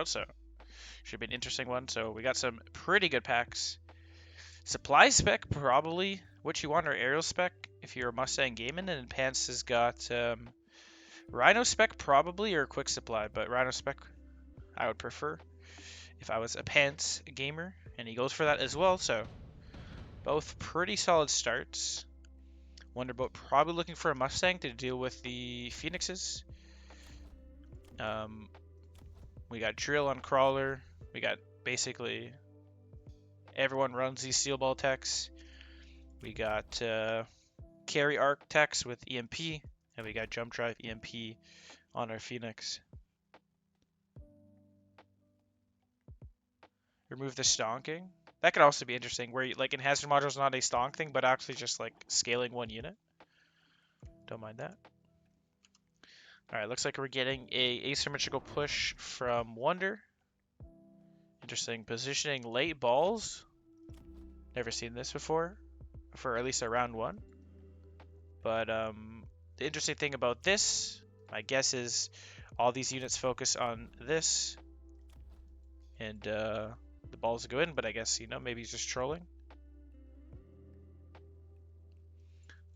so should be an interesting one. So we got some pretty good packs. Supply spec, probably what you want, or aerial spec if you're a Mustang gaming, and Pants has got Rhino spec probably, or quick supply, but Rhino spec I would prefer if I was a Pants gamer, and he goes for that as well. So both pretty solid starts. Wonderboat probably looking for a Mustang to deal with the Phoenixes. We got Drill on Crawler. We got basically everyone runs these Steel Ball techs. We got Carry Arc techs with EMP, and we got Jump Drive EMP on our Phoenix. Remove the stonking. That could also be interesting, where you, like, enhancer module is not a stonk thing, but actually just like scaling one unit. Don't mind that. All right, looks like we're getting a asymmetrical push from Wonder. Interesting positioning, late balls. Never seen this before, for at least a round one. But the interesting thing about this, I guess, is all these units focus on this, and the balls go in. But I guess, you know, maybe he's just trolling.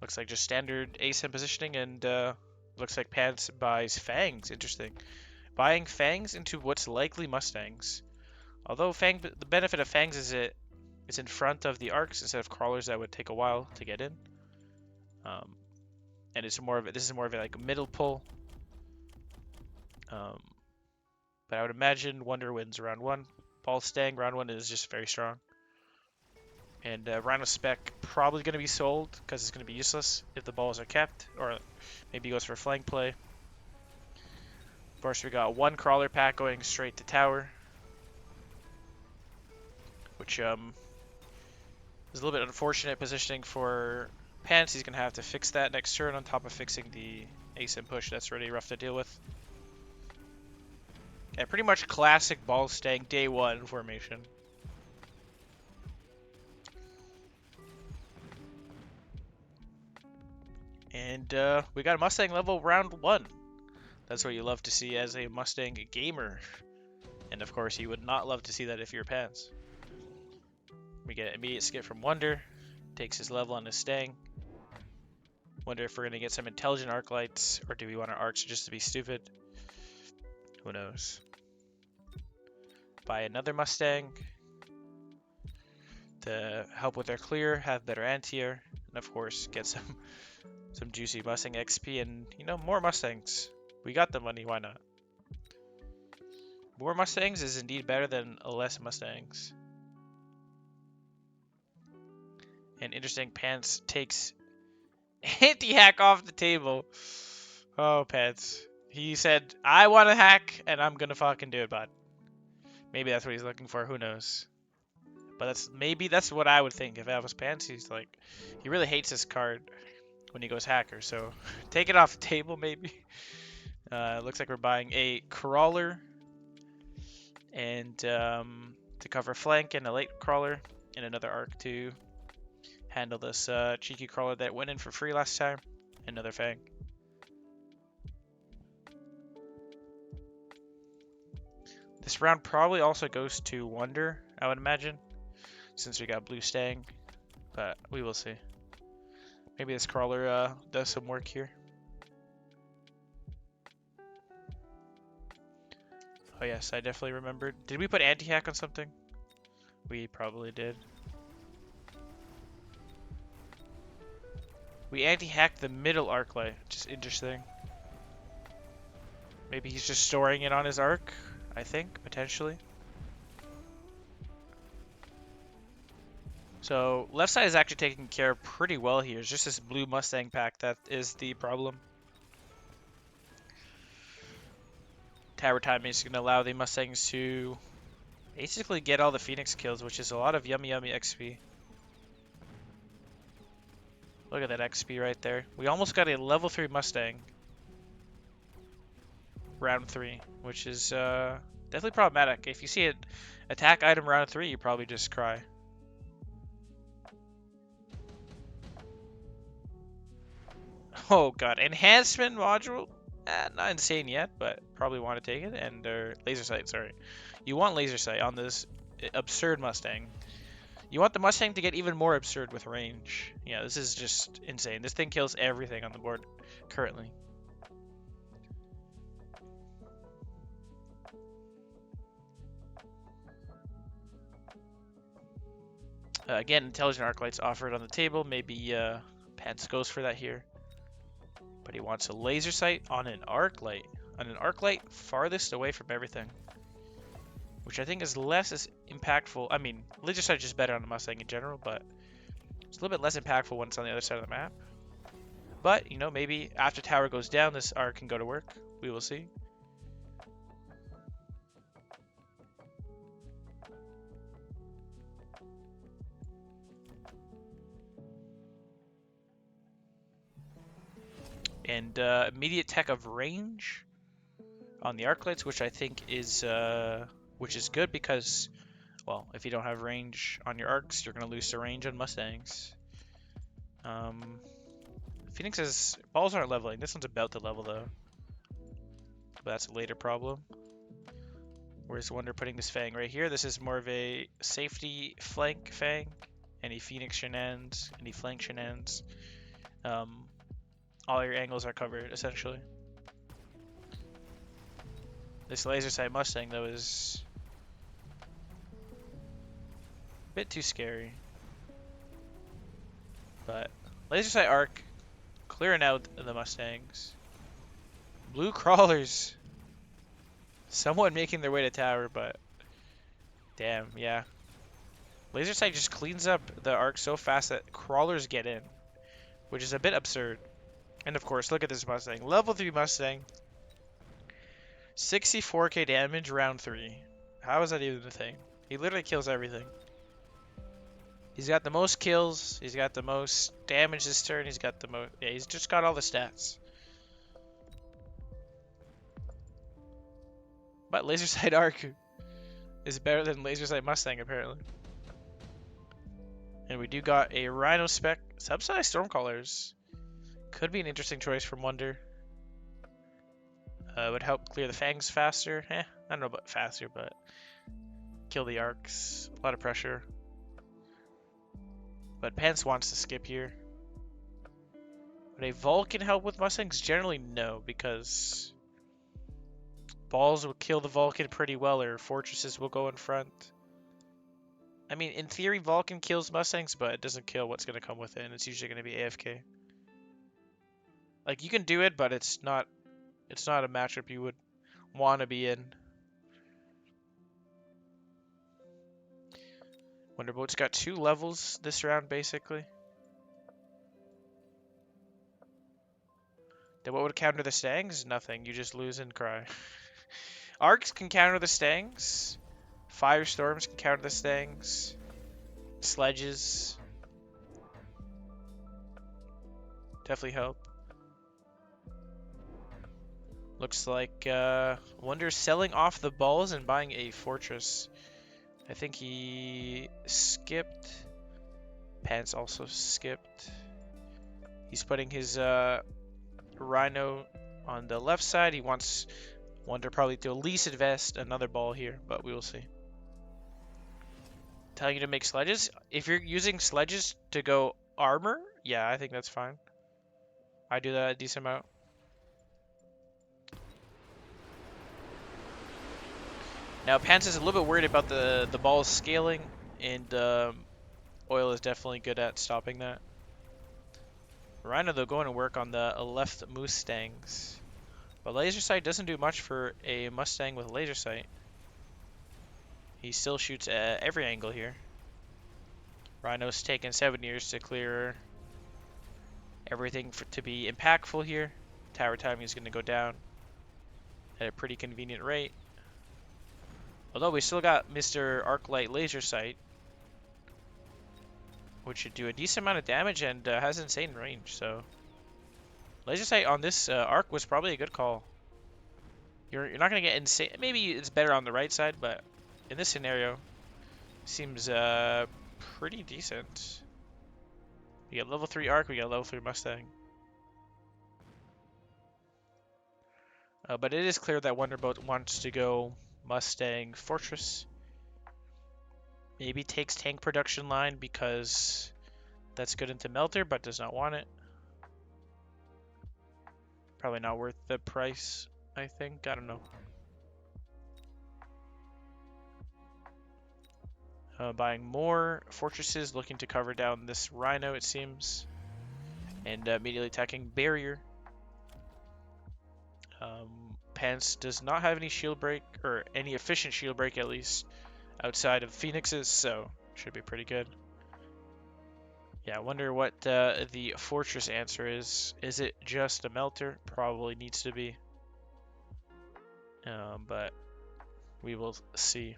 Looks like just standard asym positioning, and looks like Pants buys Fangs. Interesting. Buying Fangs into what's likely Mustangs. Although the benefit of Fangs is it's in front of the arcs instead of crawlers that would take a while to get in. And this is more of a like middle pull. But I would imagine Wonder wins round one. Ball Stang round one is just very strong. And Rhino spec probably going to be sold because it's going to be useless if the balls are kept, or maybe he goes for flank play. Of course, we got one crawler pack going straight to tower, which is a little bit unfortunate positioning for Pants. He's going to have to fix that next turn on top of fixing the asym push. That's really rough to deal with. Yeah, pretty much classic ball stang day one formation. And we got a Mustang level round one. That's what you love to see as a Mustang gamer. And of course, you would not love to see that if you're Pants. We get an immediate skip from Wonder. Takes his level on his Stang. Wonder if we're going to get some intelligent arc lights, or do we want our arcs just to be stupid? Who knows? Buy another Mustang to help with our clear, have better anti-air, and of course get some juicy Mustang XP, and you know, more Mustangs. We got the money, why not? More Mustangs is indeed better than less Mustangs. And interesting, Pants takes anti-hack off the table. Oh, Pants. He said, I want to hack, and I'm gonna fucking do it, bud. Maybe that's what he's looking for, who knows. But maybe that's what I would think if I was Pants. He's like, he really hates this card when he goes hacker, so take it off the table maybe. Looks like we're buying a crawler, and to cover flank, and a late crawler, and another arc to handle this cheeky crawler that went in for free last time. Another Fang. This round probably also goes to Wonder, I would imagine, since we got Blue Stang, but we will see. Maybe this crawler does some work here. Oh yes, I definitely remembered. Did we put anti-hack on something? We probably did. We anti-hacked the middle arc light, which is interesting. Maybe he's just storing it on his arc, I think, potentially. So left side is actually taken care of pretty well here. It's just this blue Mustang pack that is the problem. Tower timing is going to allow the Mustangs to basically get all the Phoenix kills, which is a lot of yummy XP. Look at that XP right there. We almost got a level 3 Mustang. Round 3, which is definitely problematic. If you see an attack item round 3, you probably just cry. Oh god, enhancement module? Not insane yet, but probably want to take it. And laser sight, sorry. You want laser sight on this absurd Mustang. You want the Mustang to get even more absurd with range. Yeah, this is just insane. This thing kills everything on the board currently. Again, intelligent arc lights offered on the table. Maybe Pants goes for that here. But he wants a laser sight on an arc light. On an arc light farthest away from everything. Which I think is less as impactful. I mean, laser sight is just better on the Mustang in general, but it's a little bit less impactful when it's on the other side of the map. But, you know, maybe after tower goes down, this arc can go to work. We will see. And immediate tech of range on the arc lights, which I think is good because, well, if you don't have range on your arcs, you're gonna lose the range on Mustangs. Phoenix's balls aren't leveling. This one's about to level though, but that's a later problem. Where's Wonder putting this Fang right here? This is more of a safety flank Fang. Any Phoenix shenanigans, any flank shenanigans. All your angles are covered, essentially. This laser sight Mustang, though, is a bit too scary. But laser sight arc, clearing out the Mustangs. Blue crawlers, somewhat making their way to tower, but damn, yeah. Laser sight just cleans up the arc so fast that crawlers get in, which is a bit absurd. And of course, look at this Mustang. Level 3 Mustang. 64k damage round 3. How is that even a thing? He literally kills everything. He's got the most kills. He's got the most damage this turn. He's got the most... Yeah, he's just got all the stats. But Laser Sight Arc is better than Laser Sight Mustang, apparently. And we do got a Rhino Spec. Subsidized Stormcallers. Could be an interesting choice from Wonder. Would help clear the Fangs faster. I don't know about faster, but kill the arcs. A lot of pressure. But Pants wants to skip here. Would a Vulcan help with Mustangs? Generally, no, because balls will kill the Vulcan pretty well, or fortresses will go in front. I mean, in theory, Vulcan kills Mustangs, but it doesn't kill what's going to come with it, and it's usually going to be AFK. Like, you can do it, but it's not a matchup you would want to be in. Wonderboat's got 2 levels this round, basically. Then what would counter the Stangs? Nothing. You just lose and cry. Arcs can counter the Stangs. Firestorms can counter the Stangs. Sledges definitely help. Looks like Wonder's selling off the balls and buying a fortress. I think he skipped. Pants also skipped. He's putting his Rhino on the left side. He wants Wonder probably to at least invest another ball here, but we will see. Telling you to make sledges. If you're using sledges to go armor, yeah, I think that's fine. I do that a decent amount. Now, Pants is a little bit worried about the balls scaling, and Oil is definitely good at stopping that. Rhino, though, going to work on the left Mustangs. But laser sight doesn't do much for a Mustang with laser sight. He still shoots at every angle here. Rhino's taken 7 years to clear everything to be impactful here. Tower timing is going to go down at a pretty convenient rate. Although we still got Mr. Arclight Laser Sight, which should do a decent amount of damage and has insane range. So Laser Sight on this arc was probably a good call. You're not going to get insane. Maybe it's better on the right side, but in this scenario, seems pretty decent. We got level 3 arc, we got level 3 Mustang. But it is clear that Wonderboat wants to go Mustang Fortress. Maybe takes tank production line because that's good into Melter, but does not want it. Probably not worth the price, I think. I don't know. Buying more fortresses, looking to cover down this Rhino, it seems. And immediately attacking Barrier. Pants does not have any shield break, or any efficient shield break at least, outside of Phoenix's, so should be pretty good. Yeah, I wonder what the fortress answer is. Is it just a melter? Probably needs to be. But we will see.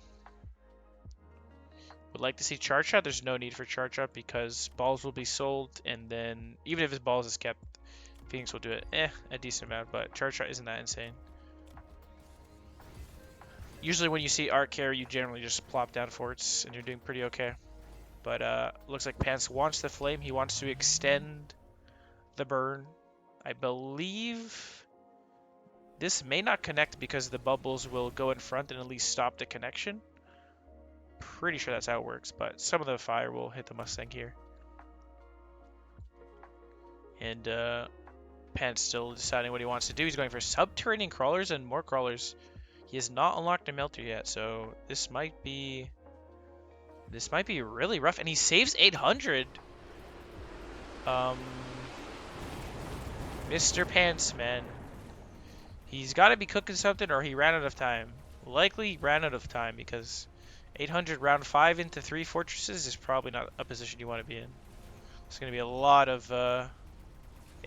Would like to see charge shot. There's no need for charge shot because balls will be sold, and then even if his balls is kept, Phoenix will do it. A decent amount, but charge shot isn't that insane. Usually when you see art carry, you generally just plop down forts, and you're doing pretty okay. But looks like Pants wants the flame. He wants to extend the burn. I believe this may not connect because the bubbles will go in front and at least stop the connection. Pretty sure that's how it works, but some of the fire will hit the Mustang here. And Pants still deciding what he wants to do. He's going for subterranean crawlers and more crawlers. He has not unlocked a melter yet, so this might be really rough. And he saves 800. Mr. Pants, man. He's got to be cooking something, or he ran out of time. Likely ran out of time because 800 round 5 into 3 fortresses is probably not a position you want to be in. It's going to be a lot of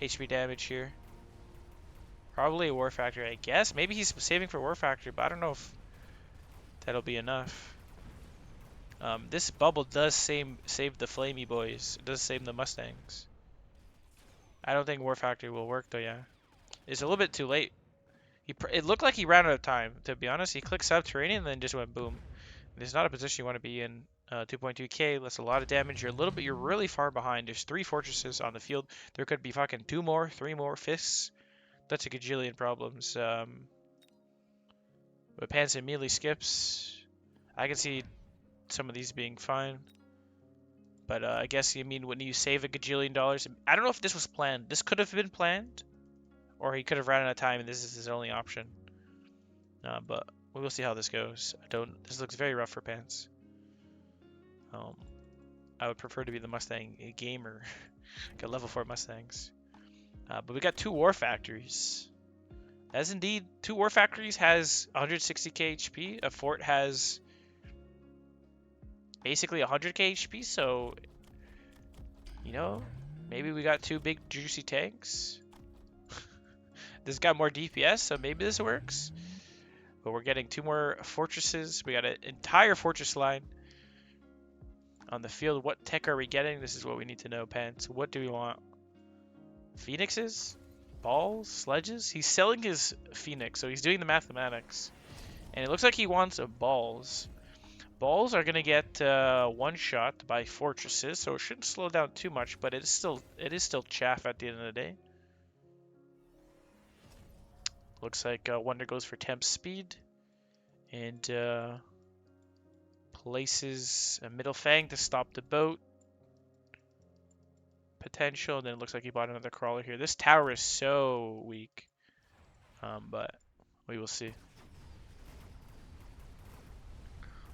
HP damage here. Probably a War Factory, I guess. Maybe he's saving for War Factory, but I don't know if that'll be enough. This bubble does save the Flamey boys. It does save the Mustangs. I don't think War Factory will work, though, yeah. It's a little bit too late. It looked like he ran out of time, to be honest. He clicked Subterranean and then just went boom. There's not a position you want to be in. 2.2k, that's a lot of damage. You're really far behind. There's 3 fortresses on the field. There could be fucking 2 more, 3 more, fists. That's a gajillion problems. But Pants immediately skips. I can see some of these being fine. But I guess you mean when you save a gajillion dollars. I don't know if this was planned. This could have been planned. Or he could have run out of time and this is his only option. But we will see how this goes. This looks very rough for Pants. I would prefer to be the Mustang gamer. Got level 4 Mustangs. But we got 2 War Factories. As indeed, 2 War Factories has 160k HP. A fort has basically 100k HP. So, you know, maybe we got 2 big juicy tanks. This got more DPS, so maybe this works. But we're getting 2 more fortresses. We got an entire fortress line on the field. What tech are we getting? This is what we need to know, Pants. What do we want? Phoenixes? Balls? Sledges? He's selling his Phoenix, so he's doing the mathematics. And it looks like he wants balls. Balls are going to get one shot by fortresses, so it shouldn't slow down too much, but it is still chaff at the end of the day. Looks like Wonder goes for temp speed. And places a middle fang to stop the boat. Potential. And then it looks like he bought another crawler here. This tower is so weak. But we will see.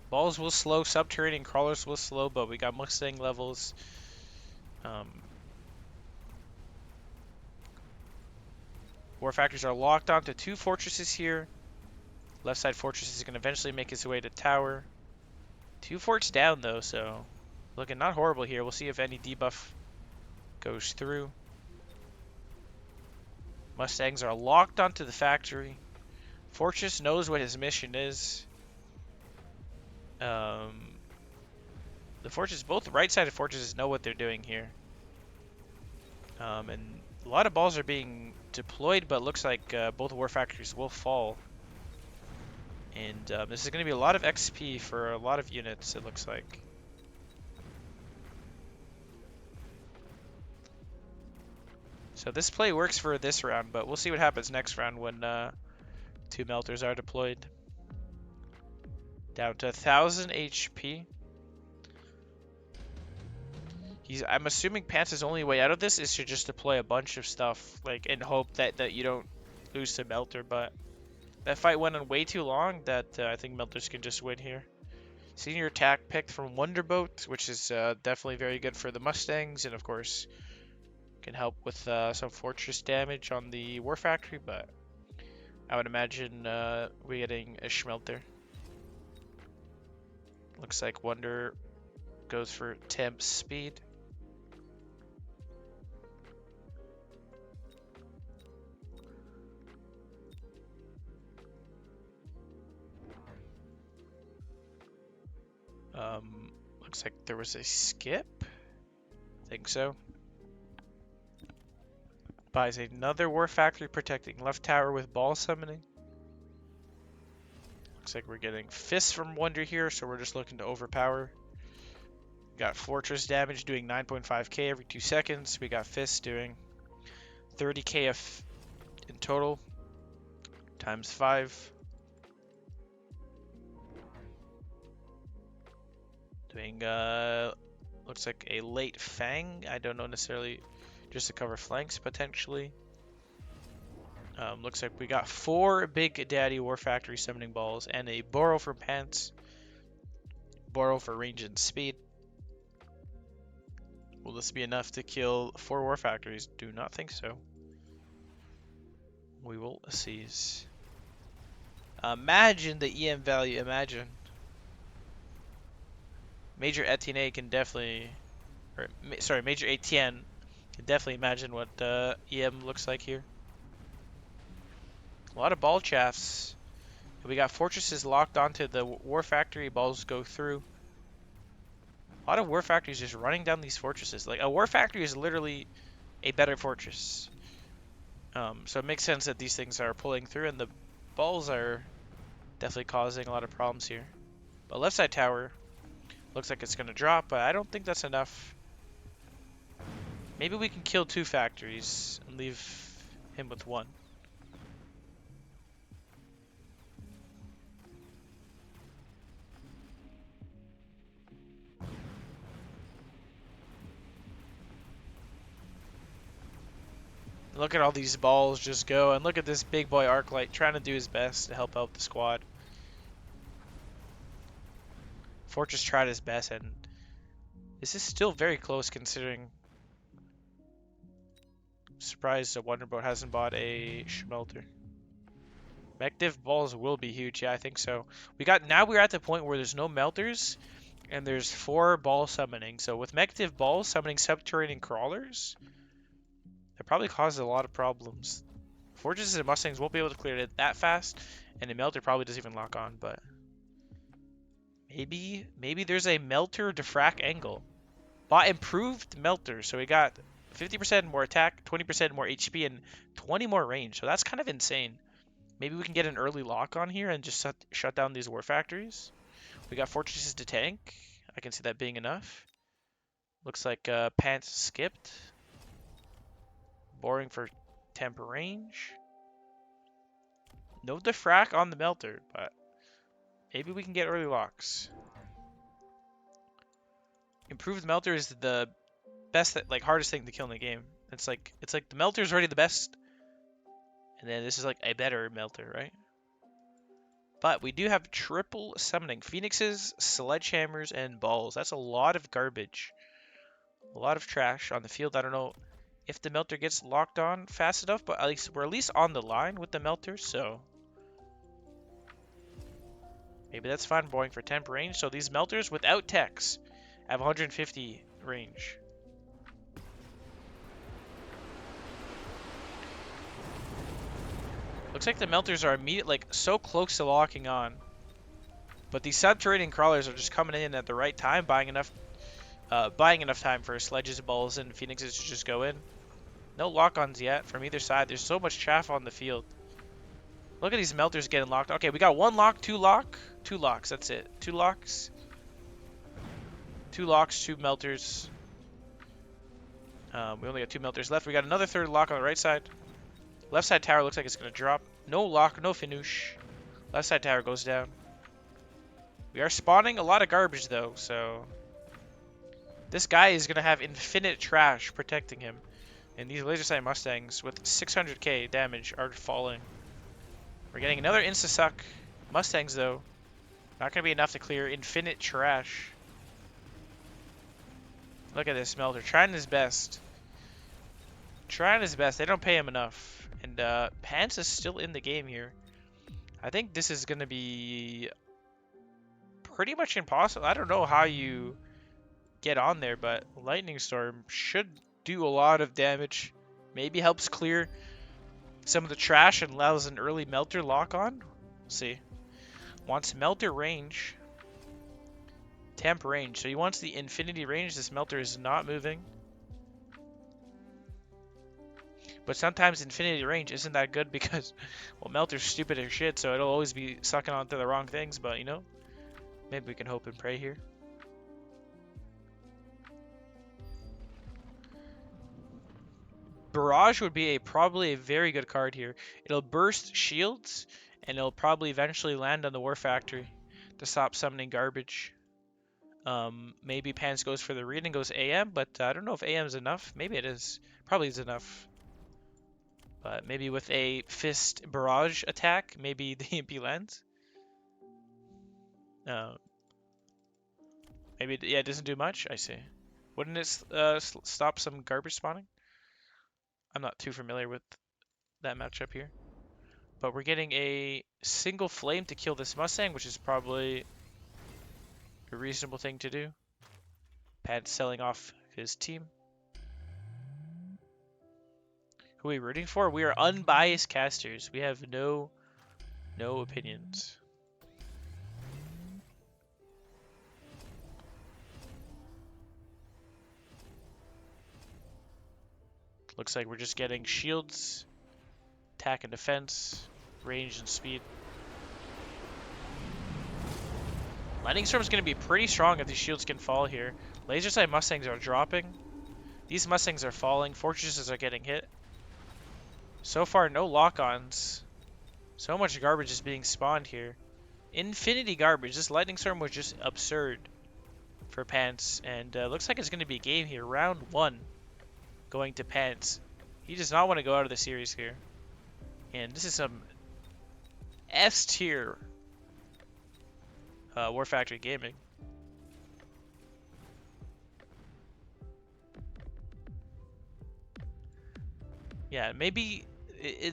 Balls will slow. Subterranean crawlers will slow. But we got Mustang levels. War factories are locked onto 2 fortresses here. Left side fortress is going to eventually make its way to tower. 2 forts down though, so looking not horrible here. We'll see if any debuff goes through. Mustangs are locked onto the factory. Fortress knows what his mission is. The fortress, both right-sided fortresses know what they're doing here. And a lot of balls are being deployed, but looks like both war factories will fall. And this is going to be a lot of XP for a lot of units, it looks like. So this play works for this round, but we'll see what happens next round when 2 melters are deployed. Down to 1,000 HP. I'm assuming Pants' only way out of this is to just deploy a bunch of stuff, like, and hope that you don't lose to Melter, but that fight went on way too long that I think Melters can just win here. Senior attack picked from Wonderboat, which is definitely very good for the Mustangs, and of course can help with some fortress damage on the War Factory, but I would imagine we're getting a Schmelter. Looks like Wonder goes for temp speed. Looks like there was a skip. I think so. Buys another War Factory protecting left tower with ball summoning. Looks like we're getting fists from Wonder here, so we're just looking to overpower. Got fortress damage doing 9.5k every 2 seconds. We got fists doing 30k in total times 5. Doing looks like a late Fang. I don't know necessarily, just to cover flanks potentially. Looks like we got 4 Big Daddy War Factory summoning balls and a Borrow for Pants. Borrow for range and speed. Will this be enough to kill 4 War Factories? Do not think so. We will seize. Imagine the EM value. Imagine. Major Etienne can definitely, sorry, Major Etienne can definitely imagine what EM looks like here. A lot of ball chaffs. We got fortresses locked onto the War Factory. Balls go through. A lot of War Factories just running down these fortresses. Like, a War Factory is literally a better fortress. So it makes sense that these things are pulling through, and the balls are definitely causing a lot of problems here. But left side tower looks like it's going to drop, but I don't think that's enough. Maybe we can kill 2 factories and leave him with 1. Look at all these balls just go, and look at this big boy Arclight trying to do his best to help out the squad. Fortress tried his best, and this is still very close considering. Surprised the Wonderboat hasn't bought a Schmelter. Mech-div balls will be huge, yeah, I think so. Now we're at the point where there's no melters, and there's 4 ball summoning. So with Mech-div balls summoning subterranean crawlers, that probably causes a lot of problems. Fortresses and Mustangs won't be able to clear it that fast, and the melter probably doesn't even lock on, but maybe there's a melter diffract angle. Bought improved melter, so we got 50% more attack, 20% more HP, and 20 more range. So that's kind of insane. Maybe we can get an early lock on here and just shut down these War Factories. We got fortresses to tank. I can see that being enough. Looks like Pants skipped. Boring for temp range. No diffract on the melter, but maybe we can get early locks. Improved melter is the best, like, hardest thing to kill in the game. It's like the melter is already the best, and then this is like a better melter, right? But we do have triple summoning: phoenixes, sledgehammers, and balls. That's a lot of garbage, a lot of trash on the field. I don't know if the melter gets locked on fast enough, but we're at least on the line with the melter, so maybe that's fine. Boring for temp range. So these melters without techs have 150 range. Looks like the melters are so close to locking on, but these subterranean crawlers are just coming in at the right time, buying enough time for sledges, balls, and phoenixes to just go in. No lock-ons yet from either side. There's so much chaff on the field. Look at these melters getting locked. Okay, we got 1 lock, 2 locks. That's it. 2 locks. 2 locks, 2 melters. We only got 2 melters left. We got another third lock on the right side. Left side tower looks like it's going to drop. No lock, no finish. Left side tower goes down. We are spawning a lot of garbage though, so this guy is gonna have infinite trash protecting him. And these laser sight Mustangs with 600k damage are falling. We're getting another insta-suck. Mustangs though, not gonna be enough to clear infinite trash. Look at this Melter, trying his best. Trying his best. They don't pay him enough. And Pants is still in the game here. I think this is gonna be pretty much impossible. I don't know how you get on there, but Lightning Storm should do a lot of damage. Maybe helps clear some of the trash and allows an early Melter lock on. We'll see. Wants Melter range. Temp range. So he wants the infinity range. This Melter is not moving. But sometimes infinity range isn't that good because, well, Melter's stupid as shit, so it'll always be sucking onto the wrong things, but, you know, maybe we can hope and pray here. Barrage would be probably a very good card here. It'll burst shields, and it'll probably eventually land on the War Factory to stop summoning garbage. Maybe Pants goes for the read and goes AM, but I don't know if AM is enough. Maybe it is. Probably is enough. But maybe with a fist barrage attack, maybe the EMP lands. Maybe, yeah, it doesn't do much. I see. Wouldn't it stop some garbage spawning? I'm not too familiar with that matchup here. But we're getting a single flame to kill this Mustang, which is probably a reasonable thing to do. Pat's selling off his team. Who are we rooting for? We are unbiased casters. We have no opinions. Looks like we're just getting shields, attack and defense, range and speed. Lightning Storm's going to be pretty strong if these shields can fall here. Laser Sight Mustangs are dropping. These Mustangs are falling. Fortresses are getting hit. So far, no lock-ons. So much garbage is being spawned here. Infinity garbage. This Lightning Storm was just absurd for Pants. And looks like it's going to be a game here. Round 1 going to Pants. He does not want to go out of the series here. And this is some S-tier War Factory gaming. Yeah, maybe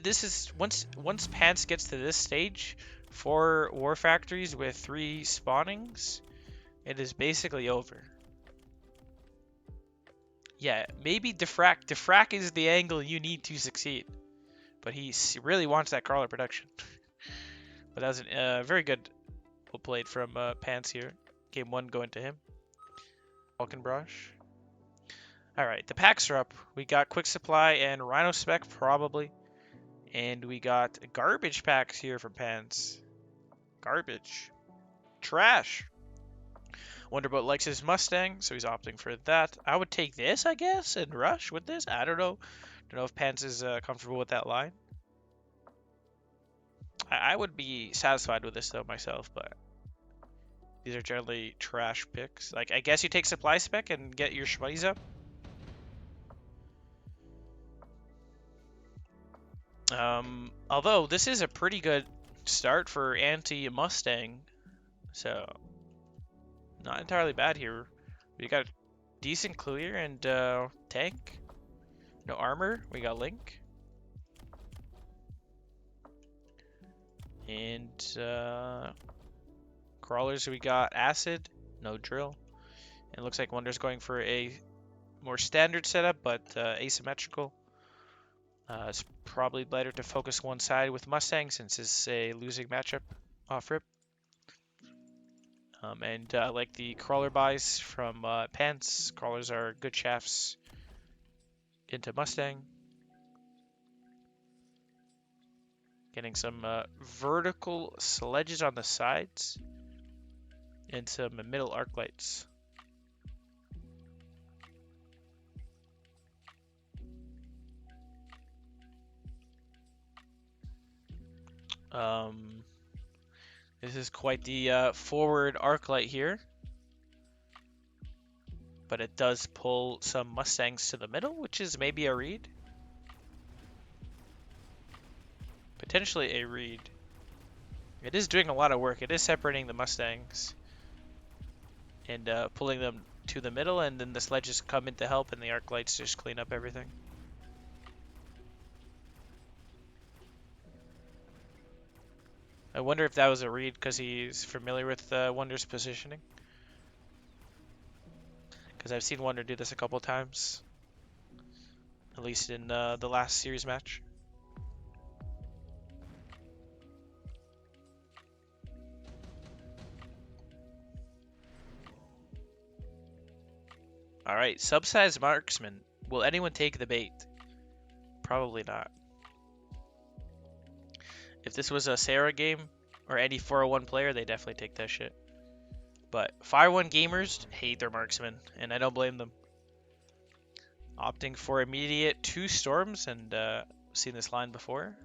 this is once Pants gets to this stage, 4 War Factories with 3 spawnings, it is basically over. Yeah, maybe Defrac. Defrac is the angle you need to succeed, but he really wants that crawler production. But that was a very good played from Pants here. Game 1 going to him. Falcon Brush. Alright, the packs are up. We got Quick Supply and Rhino Spec probably. And we got garbage packs here from Pants. Garbage. Trash. Wonderboat likes his Mustang, so he's opting for that. I would take this, I guess, and rush with this. I don't know. Don't know if Pants is comfortable with that line. I would be satisfied with this though myself, but these are generally trash picks. Like, I guess you take Supply Spec and get your shmoney's up. Although this is a pretty good start for anti-Mustang, so not entirely bad here. We got decent clear and tank. No armor. We got Link. And crawlers, we got Acid. No drill. And it looks like Wonder's going for a more standard setup, but asymmetrical. It's probably better to focus one side with Mustang since it's a losing matchup off rip. And I like the crawler buys from Pants. Crawlers are good shafts into Mustang. Getting some vertical sledges on the sides and some middle arc lights. This is quite the forward arc light here, but it does pull some Mustangs to the middle, which is maybe a read. Potentially a read. It is doing a lot of work. It is separating the Mustangs and pulling them to the middle, and then the sledges come in to help, and the arc lights just clean up everything. I wonder if that was a read because he's familiar with Wonder's positioning. Because I've seen Wonder do this a couple times. At least in the last series match. Alright, subsized marksman. Will anyone take the bait? Probably not. If this was a Sarah game or any 401 player, they definitely take that shit. But 501 gamers hate their marksman, and I don't blame them. Opting for immediate 2 storms, and seen this line before.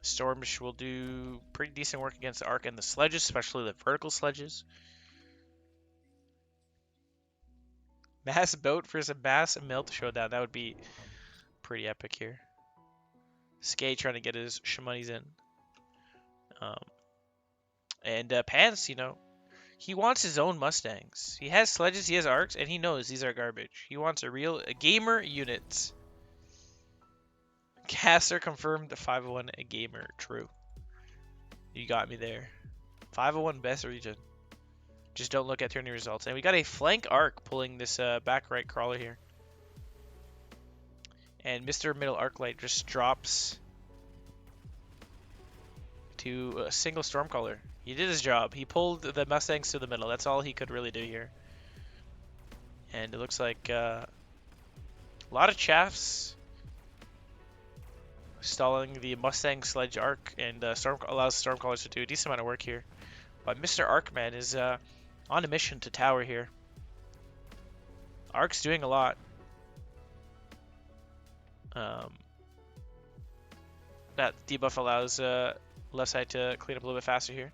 Storms will do pretty decent work against the arc and the sledges, especially the vertical sledges. Mass boat versus a mass melt showdown. That would be pretty epic here. Skate trying to get his shmoney's in. And Pants, you know, he wants his own Mustangs. He has sledges, he has arcs, and he knows these are garbage. He wants a gamer units. Caster confirmed the 501 a gamer. True. You got me there. 501 best region. Just don't look at tourney results. And we got a flank arc pulling this back right crawler here. And Mr. Middle Arc Light just drops to a single Stormcaller. He did his job. He pulled the Mustangs to the middle. That's all he could really do here. And it looks like a lot of chaffs stalling the Mustang sledge arc, and allows Stormcallers to do a decent amount of work here. But Mr. Arcman is on a mission to tower here. Arc's doing a lot. That debuff allows left side to clean up a little bit faster here.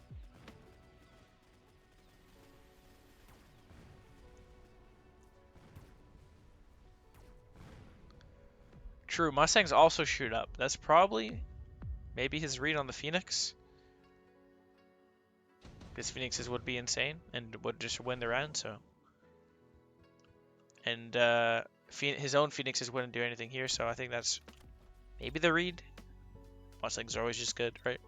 True, Mustangs also shoot up. That's probably maybe his read on the Phoenix. Because Phoenixes would be insane and would just win the round, so. And his own Phoenixes wouldn't do anything here, so I think that's maybe the read. Mustangs are always just good, right?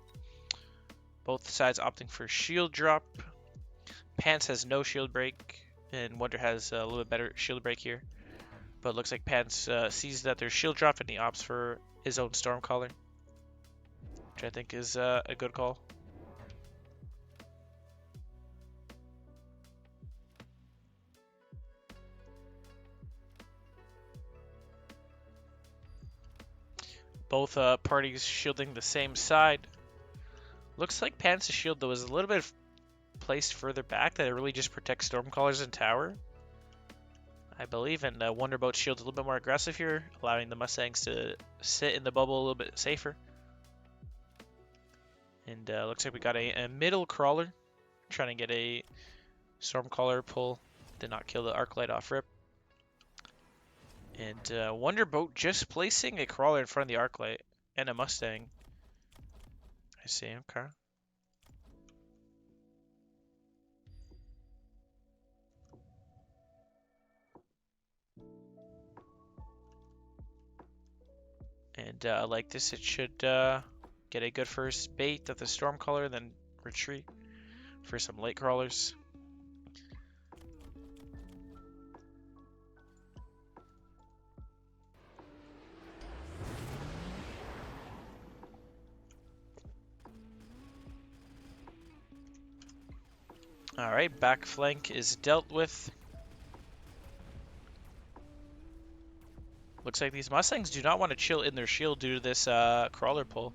Both sides opting for shield drop. Pants has no shield break, and Wonder has a little bit better shield break here. But it looks like Pants sees that there's shield drop, and he opts for his own Stormcaller, which I think is a good call. Both parties shielding the same side. Looks like Pants' shield, though, is a little bit placed further back, that it really just protects Stormcallers and tower, I believe, and Wonderboat shield's a little bit more aggressive here, allowing the Mustangs to sit in the bubble a little bit safer. And looks like we got a middle crawler trying to get a Stormcaller pull. Did not kill the Arclight off rip. And Wonderboat just placing a crawler in front of the Arclight and a Mustang. I see, okay. And like this, it should get a good first bait of the Stormcaller, then retreat for some late crawlers. Alright, back flank is dealt with. Looks like these Mustangs do not want to chill in their shield due to this crawler pull.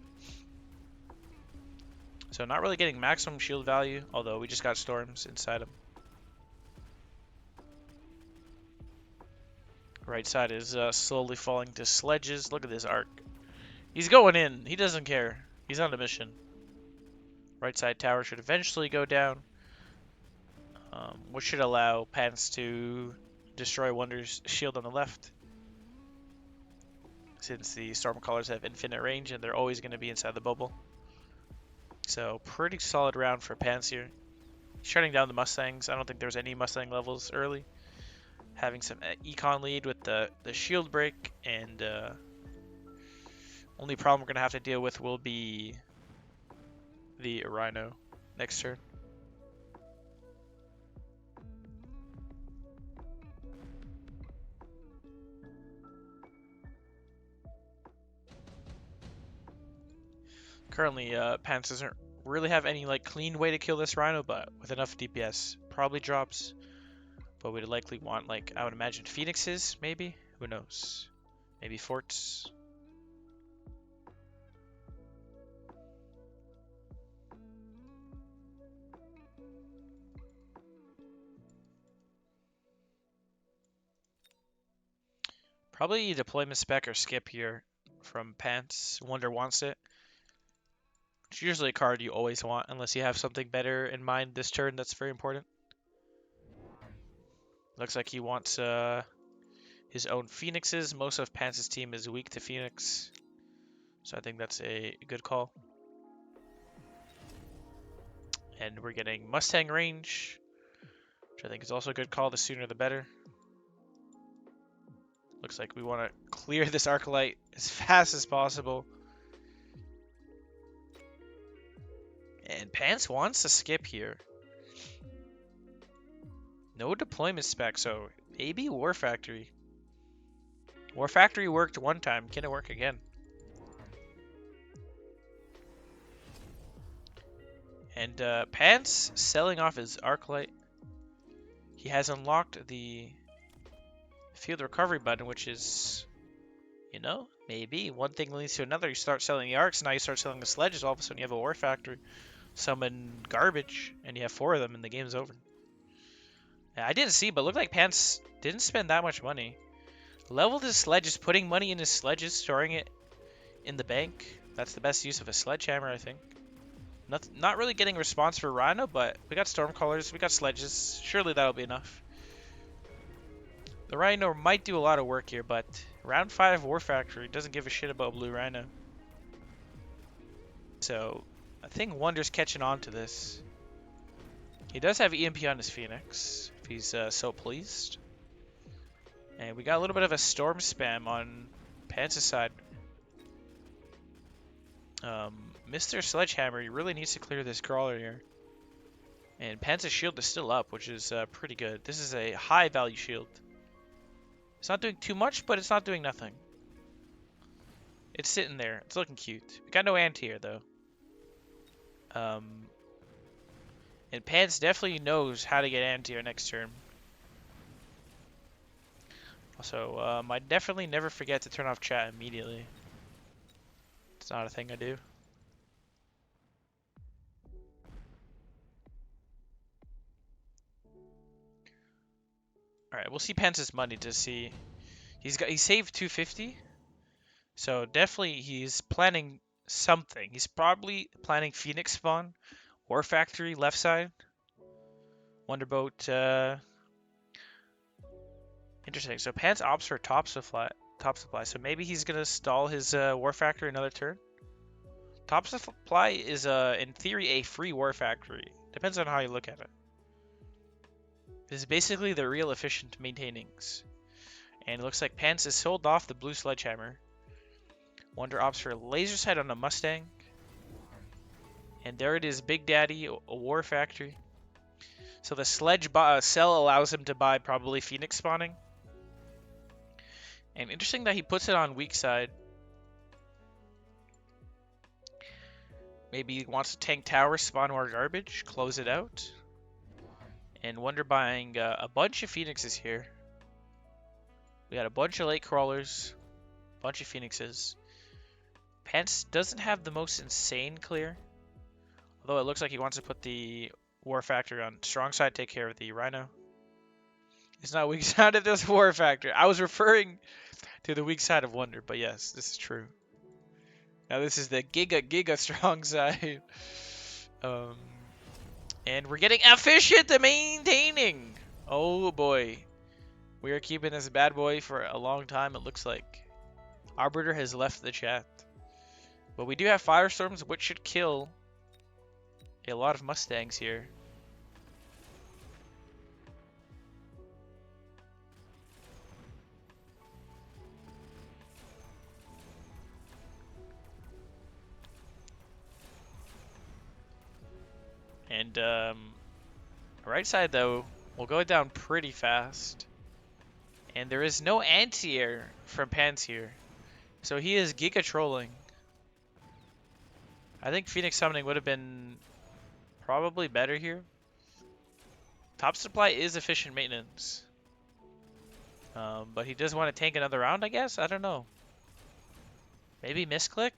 So not really getting maximum shield value, although we just got storms inside them. Right side is slowly falling to sledges. Look at this arc. He's going in. He doesn't care. He's on a mission. Right side tower should eventually go down, which should allow Pants to destroy Wonder's shield on the left. Since the Stormcallers have infinite range and they're always going to be inside the bubble. So pretty solid round for Pants here. Shutting down the Mustangs. I don't think there's any Mustang levels early. Having some econ lead with the shield break, and only problem we're going to have to deal with will be the Rhino next turn. Currently, Pants doesn't really have any like clean way to kill this Rhino, but with enough DPS, probably drops. But we'd likely want, like, I would imagine Phoenixes, maybe? Who knows? Maybe Forts. Probably deployment spec or skip here from Pants. Wonder wants it. It's usually a card you always want, unless you have something better in mind this turn that's very important. Looks like he wants his own Phoenixes. Most of Pants' team is weak to Phoenix, so I think that's a good call. And we're getting Mustang range, which I think is also a good call. The sooner the better. Looks like we want to clear this Arclight as fast as possible. And Pants wants to skip here. No deployment spec, so maybe War Factory. War Factory worked one time. Can it work again? And Pants selling off his Arclight. He has unlocked the Field Recovery button, which is, you know, maybe one thing leads to another. You start selling the arcs, now you start selling the sledges. All of a sudden, you have a War Factory. Summon garbage, and you have 4 of them, and the game's over. Yeah, I didn't see, but it looked like Pants didn't spend that much money. Leveled his sledges, putting money in his sledges, storing it in the bank. That's the best use of a sledgehammer, I think. Not really getting response for Rhino, but we got Stormcallers, we got sledges. Surely that'll be enough. The Rhino might do a lot of work here, but round 5 War Factory doesn't give a shit about Blue Rhino. So I think Wonder's catching on to this. He does have EMP on his Phoenix, if he's so pleased. And we got a little bit of a storm spam on Pants' side. Mr. Sledgehammer, he really needs to clear this crawler here. And Pants' shield is still up, which is pretty good. This is a high value shield. It's not doing too much, but it's not doing nothing. It's sitting there. It's looking cute. We got no anti-air, though. And Pants definitely knows how to get anti-air next turn. Also, I definitely never forget to turn off chat immediately. It's not a thing I do. Alright, we'll see Pants' money to see. He saved 250. So definitely he's planning something. He's probably planning Phoenix spawn, War Factory left side, Wonderboat. Interesting. So Pants opts for top supply. So maybe he's gonna stall his War Factory another turn. Top supply is in theory a free War Factory. Depends on how you look at it. This is basically the real efficient maintainings. And it looks like Pants has sold off the blue sledgehammer. Wonder opts for laser sight on a Mustang. And there it is, Big Daddy, a War Factory. So the sledge sell allows him to buy probably Phoenix spawning. And interesting that he puts it on weak side. Maybe he wants to tank tower, spawn more garbage, close it out. And Wonder buying a bunch of Phoenixes here. We got a bunch of late crawlers, bunch of Phoenixes. Pants doesn't have the most insane clear. Although it looks like he wants to put the War Factory on strong side, take care of the Rhino. It's not weak side of this War Factory. I was referring to the weak side of Wonder, but yes, this is true. Now this is the giga strong side. And we're getting efficient to maintaining. Oh boy. We are keeping this bad boy for a long time, it looks like. Arbiter has left the chat. But we do have Firestorms, which should kill a lot of Mustangs here. And right side though will go down pretty fast. And there is no anti-air from Pants here. So he is giga trolling. I think Phoenix Summoning would have been probably better here. Top supply is efficient maintenance. But he does want to tank another round, I guess? I don't know. Maybe misclick?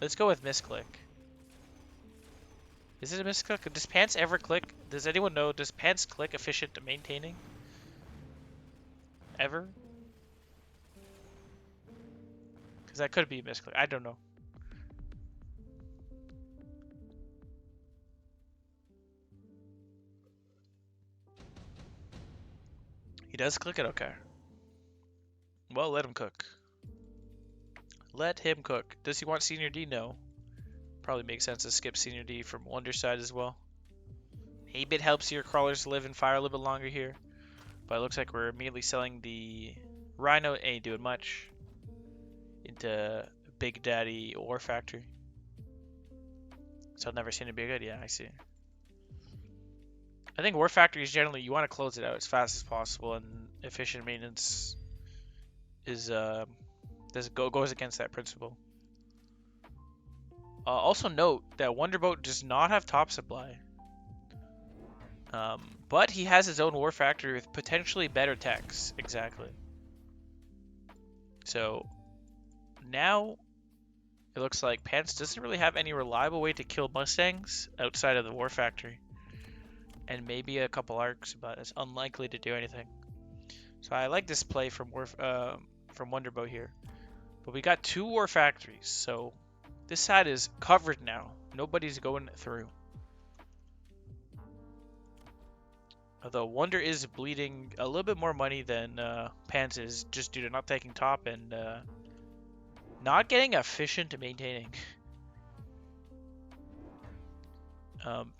Let's go with misclick. Is it a misclick? Does Pants ever click? Does anyone know? Does Pants click efficient maintaining? Ever? Because that could be a misclick. I don't know. He does click it? Okay. Well, let him cook. Let him cook. Does he want Senior D? No. Probably makes sense to skip Senior D from Wonder side as well. A bit helps your crawlers live and fire a little bit longer here. But it looks like we're immediately selling the Rhino. Ain't doing much. Into Big Daddy Ore Factory. So I've never seen a big idea. I see. I think War Factories generally you want to close it out as fast as possible, and efficient maintenance is goes against that principle. Also note that Wonderboat does not have top supply, but he has his own War Factory with potentially better techs. Exactly. So now it looks like Pants doesn't really have any reliable way to kill Mustangs outside of the War Factory. And maybe a couple arcs, but it's unlikely to do anything. So I like this play from Wonderboat here. But we got 2 War Factories, so this side is covered now. Nobody's going through. Although Wonder is bleeding a little bit more money than Pants is, just due to not taking top and not getting efficient maintaining.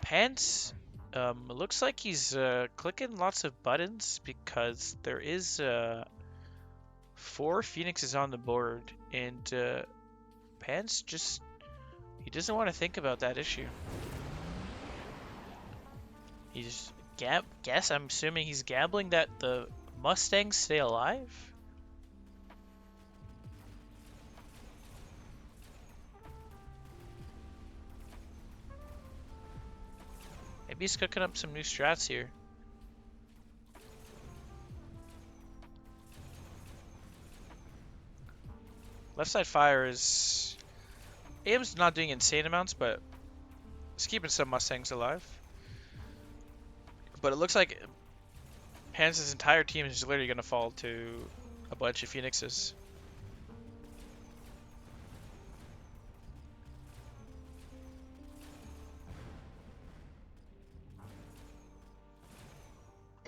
Pants looks like he's clicking lots of buttons because there is 4 Phoenixes on the board, and Pants he doesn't want to think about that issue. He's I'm assuming he's gambling that the Mustangs stay alive. Maybe he's cooking up some new strats here. Left side fire is... AIM's not doing insane amounts, but it's keeping some Mustangs alive. But it looks like Pants' entire team is literally going to fall to a bunch of Phoenixes.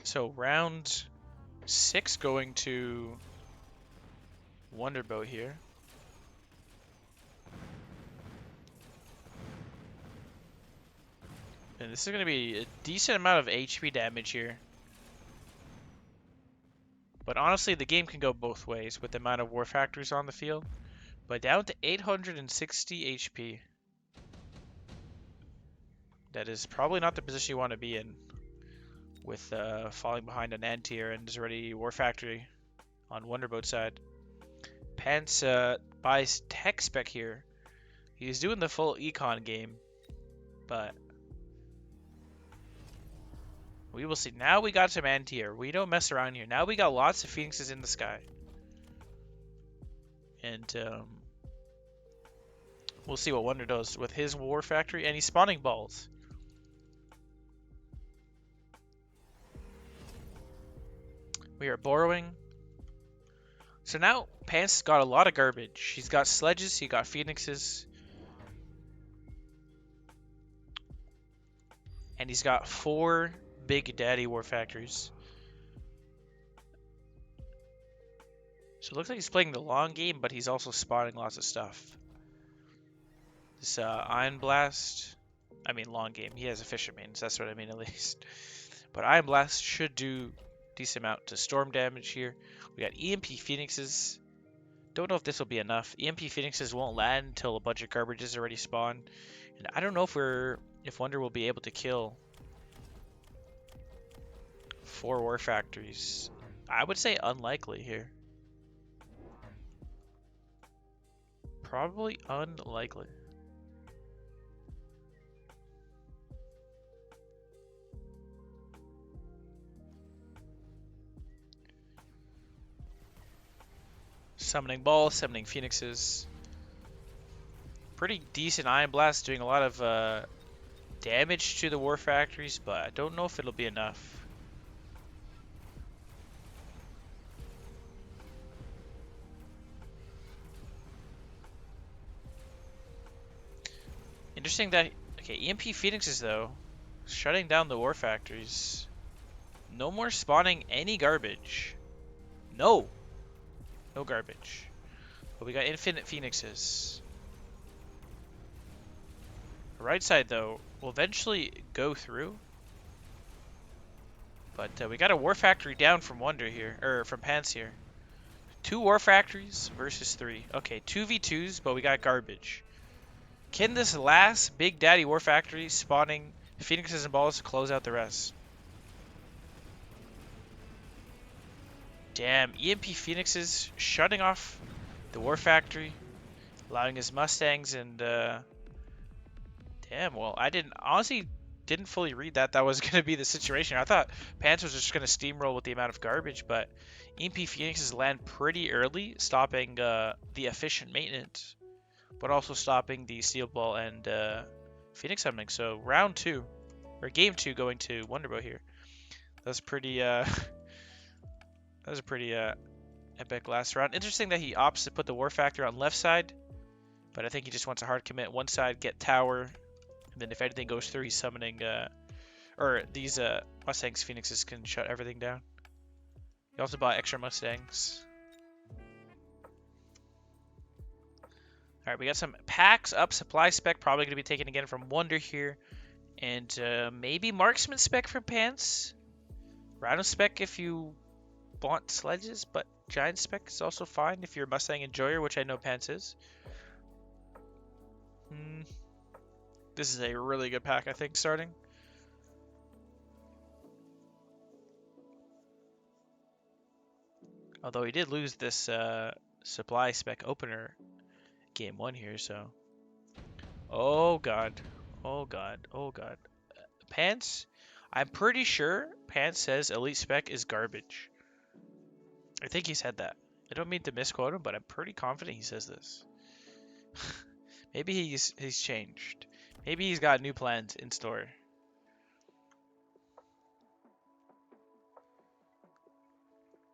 So round 6 going to Wonderboat here. And this is going to be a decent amount of HP damage here. But honestly, the game can go both ways with the amount of War Factories on the field. But down to 860 HP. That is probably not the position you want to be in. With falling behind an anti-air and there's already War Factory on Wonderboat side. Pants buys tech spec here. He's doing the full econ game, but we will see. Now we got some anti-air. We don't mess around here. Now we got lots of Phoenixes in the sky. And we'll see what Wonder does with his War Factory. And he's spawning balls. We are borrowing. So now Pants got a lot of garbage. He's got sledges, he got phoenixes, and he's got 4 Big Daddy War Factories. So it looks like he's playing the long game, but he's also spawning lots of stuff. This Iron Blast, I mean long game. He has efficient maintenance, that's what I mean at least. But Iron Blast should do decent amount to storm damage here. We got EMP Phoenixes. Don't know if this will be enough. EMP Phoenixes won't land until a bunch of garbage is already spawned. And I don't know if Wonder will be able to kill 4 War Factories. I would say unlikely here. Probably unlikely. Summoning balls, summoning phoenixes. Pretty decent Iron Blast, doing a lot of damage to the War Factories, but I don't know if it'll be enough. Interesting that, okay, EMP Phoenixes though, shutting down the War Factories. No more spawning any garbage. No garbage. But we got infinite Phoenixes. The right side though will eventually go through. But we got a War Factory down from Wonder here, or from Pants here. 2 War Factories versus 3. Okay, 2v2s, but we got garbage. Can this last Big Daddy War Factory spawning Phoenixes and balls to close out the rest? Damn, EMP Phoenixes shutting off the War Factory, allowing his Mustangs and damn, well, I honestly didn't fully read that was going to be the situation. I thought Pants was just going to steamroll with the amount of garbage, but EMP Phoenixes land pretty early, stopping the efficient maintenance, but also stopping the Steel Ball and Phoenix summoning. So round 2, or game 2 going to Wonderboat here. That's pretty that was a pretty epic last round. Interesting that he opts to put the War Factor on left side, but I think he just wants a hard commit. One side, get tower, and then if anything goes through, he's summoning, or these Mustangs, Phoenixes can shut everything down. He also bought extra Mustangs. Alright, we got some packs up. Supply spec probably going to be taken again from Wonder here. And maybe Marksman spec from Pants. Rhino spec if you want sledges, but Giant spec is also fine if you're a Mustang enjoyer, which I know Pants is. This is a really good pack, I think, starting. Although he did lose this supply spec opener game 1 here, so. Oh god. Oh god. Oh god. Pants? I'm pretty sure Pants says Elite spec is garbage. I think he said that. I don't mean to misquote him, but I'm pretty confident he says this. Maybe he's changed. Maybe he's got new plans in store.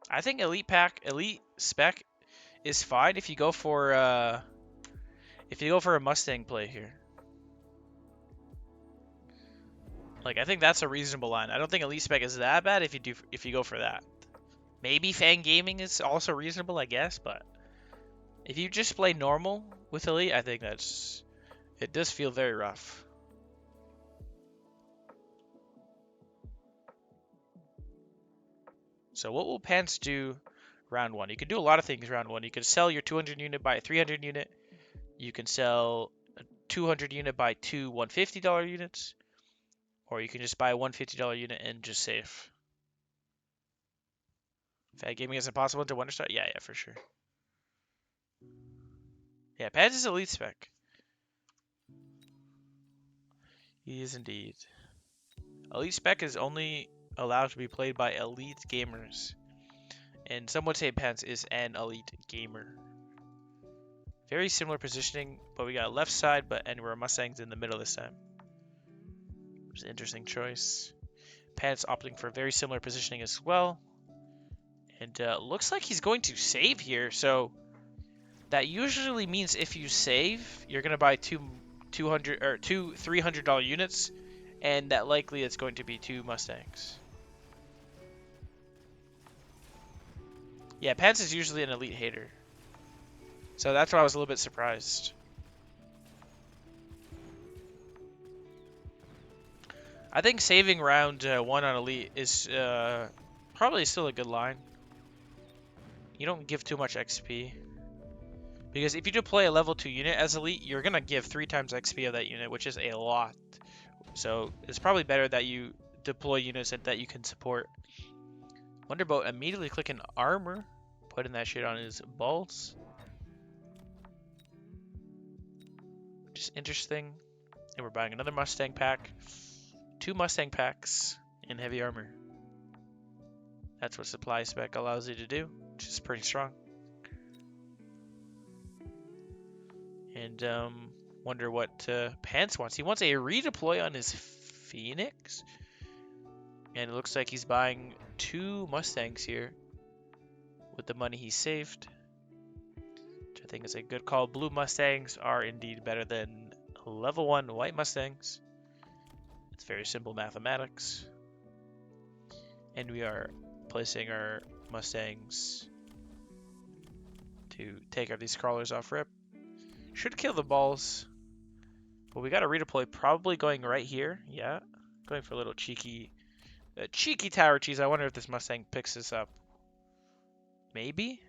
I think Elite spec is fine if you go for a Mustang play here. Like, I think that's a reasonable line. I don't think Elite spec is that bad if you go for that. Maybe Fan Gaming is also reasonable, I guess, but if you just play normal with Elite, I think it does feel very rough. So what will Pants do round 1? You can do a lot of things round 1. You can sell your 200 unit, buy a 300 unit. You can sell a 200 unit, buy 2 $150 units. Or you can just buy a $150 unit and just save. Fan Gaming is impossible to Wonder Star? Yeah, for sure. Yeah, Pants is Elite spec. He is indeed. Elite spec is only allowed to be played by elite gamers. And some would say Pants is an elite gamer. Very similar positioning, but we got left side, and we're Mustangs in the middle this time. Which is an interesting choice. Pants opting for very similar positioning as well. And looks like he's going to save here, so that usually means if you save, you're gonna buy two $300 units, and that likely it's going to be 2 Mustangs. Yeah, Pants is usually an elite hater, so that's why I was a little bit surprised. I think saving round 1 on elite is probably still a good line. You don't give too much XP. Because if you deploy a level 2 unit as elite, you're going to give 3 times XP of that unit, which is a lot. So it's probably better that you deploy units that you can support. Wonderboat immediately clicking armor, putting that shit on his balls. Which is interesting. And we're buying another Mustang pack. 2 Mustang packs in heavy armor. That's what supply spec allows you to do, which is pretty strong. And wonder what Pants wants. He wants a redeploy on his Phoenix. And it looks like he's buying 2 Mustangs here with the money he saved. Which I think is a good call. Blue Mustangs are indeed better than level 1 white Mustangs. It's very simple mathematics. And we are placing our Mustangs to take out these crawlers off rip. Should kill the balls. But we got a redeploy probably going right here. Yeah. Going for a little cheeky tower cheese. I wonder if this Mustang picks this up. Maybe?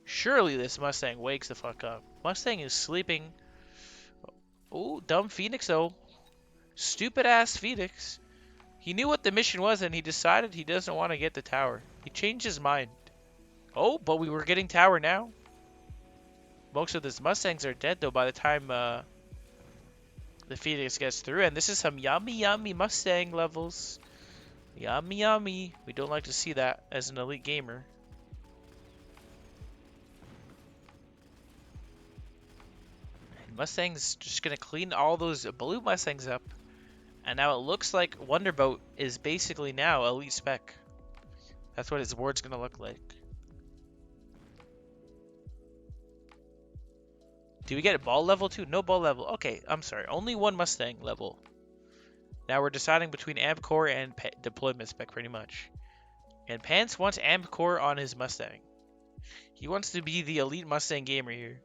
Surely this Mustang wakes the fuck up. Mustang is sleeping. Oh, dumb Phoenix though. Stupid ass Phoenix. He knew what the mission was and he decided he doesn't want to get the tower. He changed his mind. Oh, but we were getting tower now. Most of these Mustangs are dead though by the time the Phoenix gets through. And this is some yummy Mustang levels. Yummy. We don't like to see that as an elite gamer. And Mustang's just going to clean all those blue Mustangs up. And now it looks like Wonderboat is basically now elite spec. That's what his ward's going to look like. Do we get ball level too? No ball level. Okay, I'm sorry. Only 1 Mustang level. Now we're deciding between amp core and deployment spec pretty much. And Pants wants amp core on his Mustang. He wants to be the elite Mustang gamer here.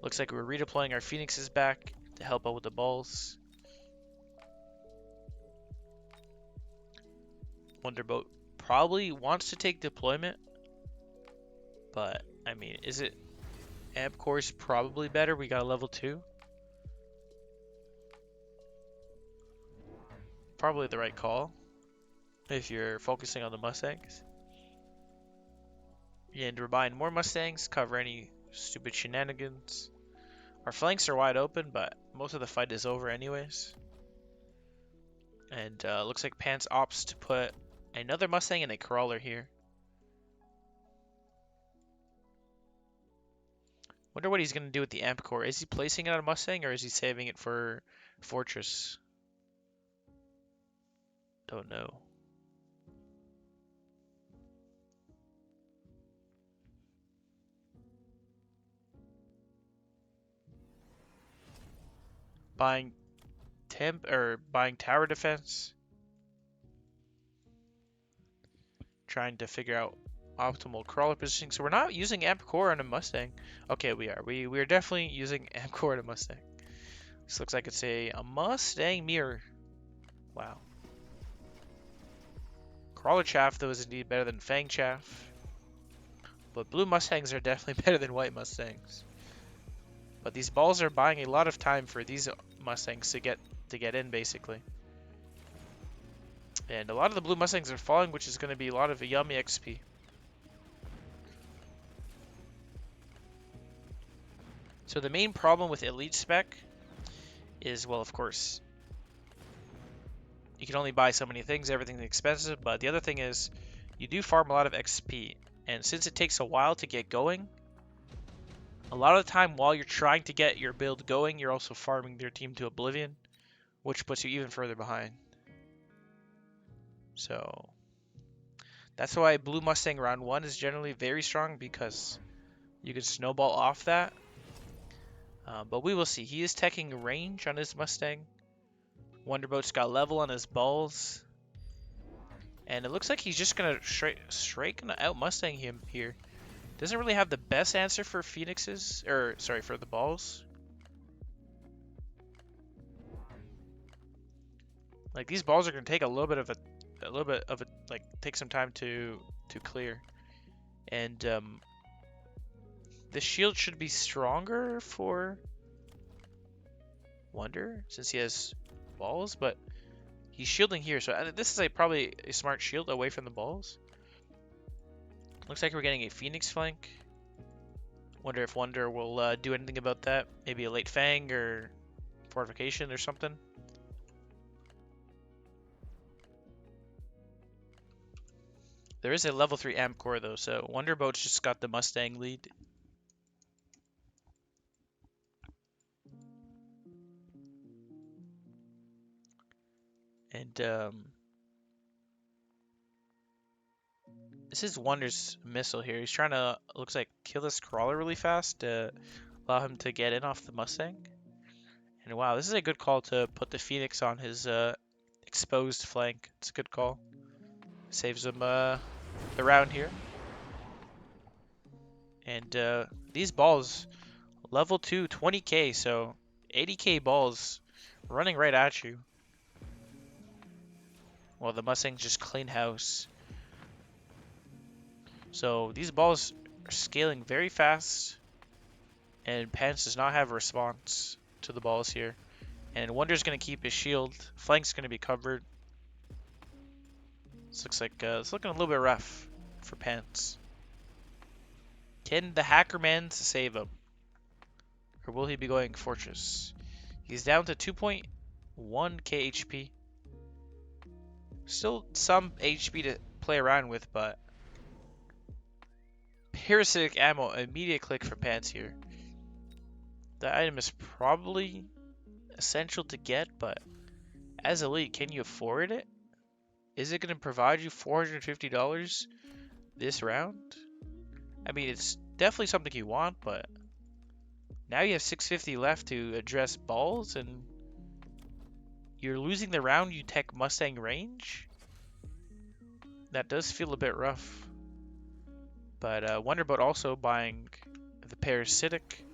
Looks like we're redeploying our Phoenixes back to help out with the balls. Wonderboat probably wants to take deployment. But, I mean, is it... Amp core is probably better. We got a level 2. Probably the right call. If you're focusing on the Mustangs. And we're buying more Mustangs. Cover any stupid shenanigans. Our flanks are wide open, but most of the fight is over anyways. And looks like Pants opts to put another Mustang and a crawler here. Wonder what he's going to do with the amp core. Is he placing it on a Mustang or is he saving it for Fortress? Don't know. Buying tower defense. Trying to figure out optimal crawler positioning. So we're not using amp core on a Mustang. Okay, we are. We are definitely using amp core on a Mustang. This looks like it's a Mustang mirror. Wow. Crawler chaff though is indeed better than Fang chaff. But blue Mustangs are definitely better than white Mustangs. But these balls are buying a lot of time for these Mustangs to get in basically. And a lot of the blue Mustangs are falling, which is going to be a lot of yummy XP. So the main problem with elite spec is, well, of course, you can only buy so many things, everything's expensive, but the other thing is you do farm a lot of XP. And since it takes a while to get going, a lot of the time while you're trying to get your build going, you're also farming your team to oblivion, which puts you even further behind. So that's why Blue Mustang round 1 is generally very strong, because you can snowball off that. But we will see. He is teching range on his Mustang. Wonderboat's got level on his balls. And it looks like he's just going to straight gonna out Mustang him here. Doesn't really have the best answer for Phoenixes, or sorry, for the balls. Like, these balls are going to take a little bit of a like, take some time to clear. And the shield should be stronger for Wonder, since he has balls, but he's shielding here, so this is probably a smart shield away from the balls. Looks like we're getting a Phoenix flank. Wonder if Wonder will do anything about that. Maybe a late Fang or fortification or something. There is a level 3 amp core though, so Wonderboat's just got the Mustang lead. And this is Wonder's missile here. He's trying to, looks like, kill this crawler really fast to allow him to get in off the Mustang. And wow, this is a good call to put the Phoenix on his exposed flank. It's a good call. Saves him the round here. And these balls, level 2, 20k, so 80k balls running right at you. Well, the Mustang's just clean house. So these balls are scaling very fast, and Pants does not have a response to the balls here. And Wonder's going to keep his shield. Flank's going to be covered. This looks like it's looking a little bit rough for Pants. Can the Hackerman save him? Or will he be going Fortress? He's down to 2.1k HP. Still some HP to play around with, but parasitic ammo, immediate click for Pants here. The item is probably essential to get, but as elite, can you afford it? Is it going to provide you $450 this round? I mean, it's definitely something you want, but now you have 650 left to address balls, and you're losing the round you tech Mustang range? That does feel a bit rough. But Wonderboat also buying the parasitic,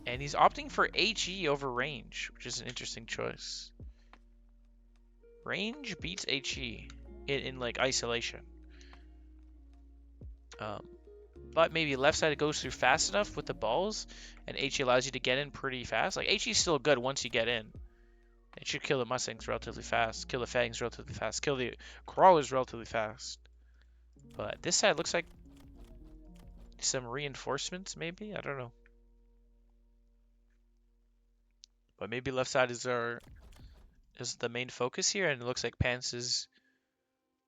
and he's opting for HE over range, which is an interesting choice. Range beats HE in like isolation. But maybe left side goes through fast enough with the balls, and HE allows you to get in pretty fast. Like, HE is still good once you get in. It should kill the Mustangs relatively fast, kill the Fangs relatively fast, kill the Crawlers relatively fast. But this side looks like some reinforcements, maybe? I don't know. But maybe left side is the main focus here, and it looks like Pants is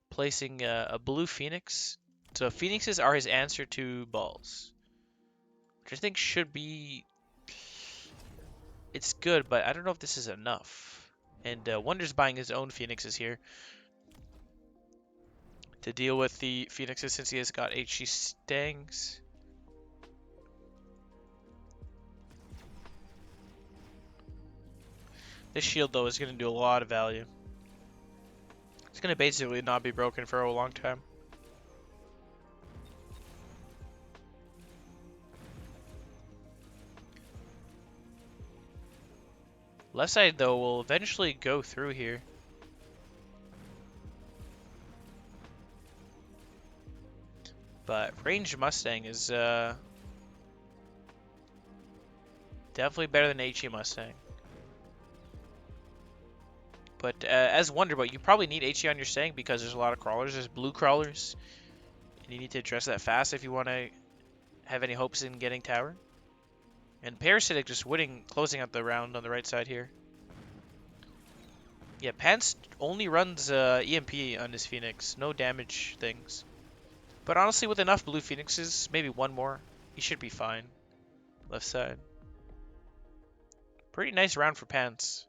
placing a blue Phoenix. So Phoenixes are his answer to balls, which I think should be... It's good, but I don't know if this is enough. And Wonder's buying his own Phoenixes here to deal with the Phoenixes, since he has got HE Stangs. This shield, though, is going to do a lot of value. It's going to basically not be broken for a long time. Left side, though, will eventually go through here. But ranged Mustang is definitely better than HE Mustang. But as Wonderboat, you probably need HE on your Stang because there's a lot of crawlers. There's blue crawlers. And you need to address that fast if you want to have any hopes in getting tower. And Parasitic just winning, closing out the round on the right side here. Yeah, Pants only runs EMP on his Phoenix. No damage things. But honestly, with enough blue Phoenixes, maybe one more, he should be fine. Left side. Pretty nice round for Pants.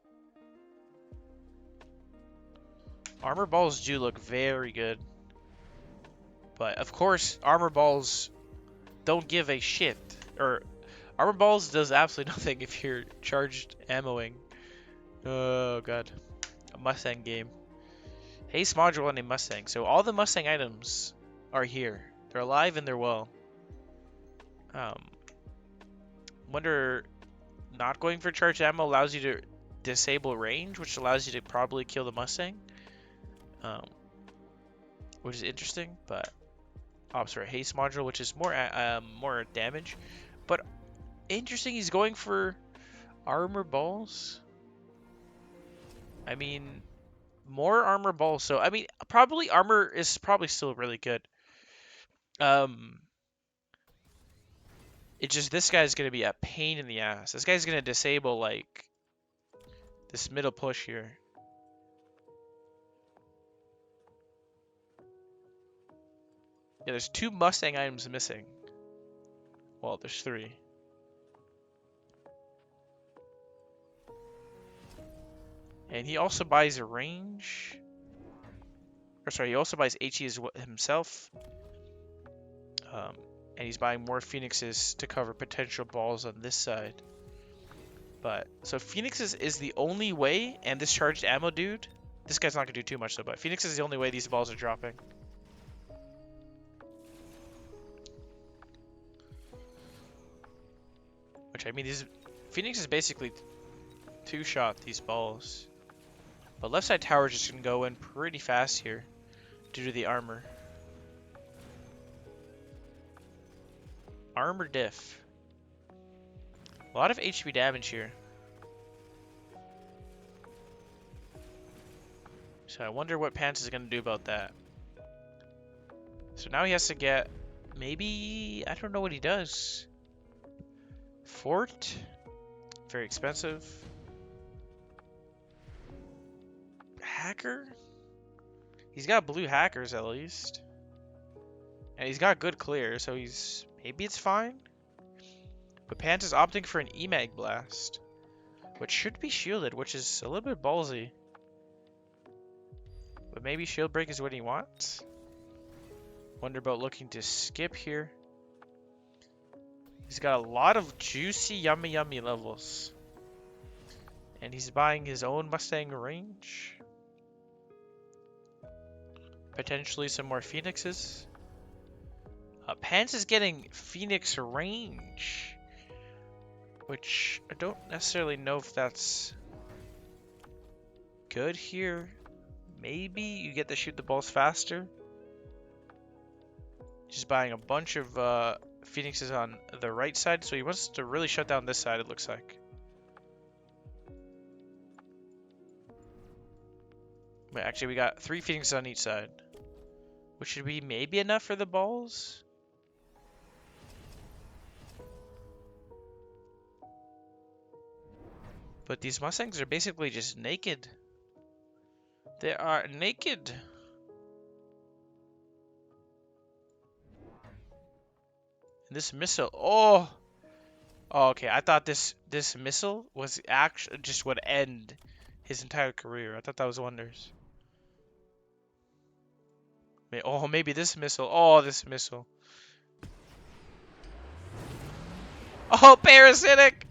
Armor balls do look very good. But, of course, armor balls don't give a shit. Or, armor balls does absolutely nothing if you're charged ammoing. Oh, God. A Mustang game. Haste module on a Mustang. So all the Mustang items are here. They're alive and they're well. Wonder, not going for charged ammo allows you to disable range, which allows you to probably kill the Mustang. Which is interesting, but sorry, haste module, which is more damage. But interesting, he's going for armor balls. I mean, more armor balls. So I mean, probably armor is probably still really good. It's just this guy's gonna be a pain in the ass. This guy's gonna disable like this middle push here. Yeah, there's 2 Mustang items missing. Well, there's 3. And he also buys a range. Or sorry, he also buys HE himself. And he's buying more Phoenixes to cover potential balls on this side. But, so Phoenixes is the only way, and this charged ammo dude, this guy's not going to do too much though, but Phoenix is the only way these balls are dropping. Which, I mean, Phoenix is basically 2-shot these balls. But left side tower is just going to go in pretty fast here due to the armor. Armor diff. A lot of HP damage here. So I wonder what Pants is going to do about that. So now he has to get, maybe, I don't know what he does. Fort? Very expensive. Hacker? He's got blue hackers at least. And he's got good clear, so maybe it's fine. But Pants is opting for an EMAG blast, which should be shielded, which is a little bit ballsy. But maybe shield break is what he wants. Wonderboat looking to skip here. He's got a lot of juicy, yummy levels. And he's buying his own Mustang range. Potentially some more Phoenixes. Pants is getting Phoenix range, which I don't necessarily know if that's good here. Maybe you get to shoot the balls faster. Just buying a bunch of Phoenixes on the right side, so he wants to really shut down this side, it looks like. But actually, we got 3 Phoenixes on each side, which should be maybe enough for the balls. But these Mustangs are basically just naked. They are naked. And this missile, oh, okay. I thought this missile was actually just would end his entire career. I thought that was Wonders. Oh, maybe this missile. Oh, this missile. Oh, parasitic.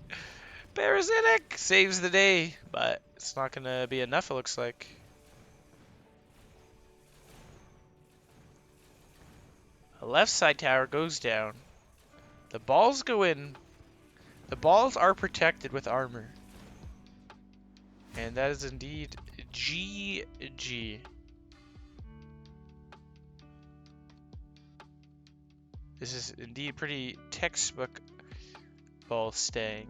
Parasitic saves the day, but it's not gonna be enough, it looks like. The left side tower goes down. The balls go in. The balls are protected with armor. And that is indeed GG. This is indeed pretty textbook ball staying.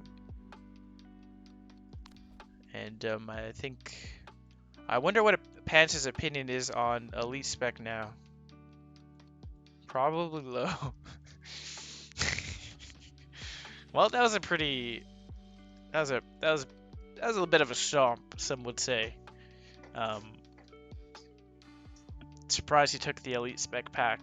And I wonder what Pants' opinion is on Elite Spec now. Probably low. Well, that was a little bit of a stomp, some would say. Surprised he took the Elite Spec pack.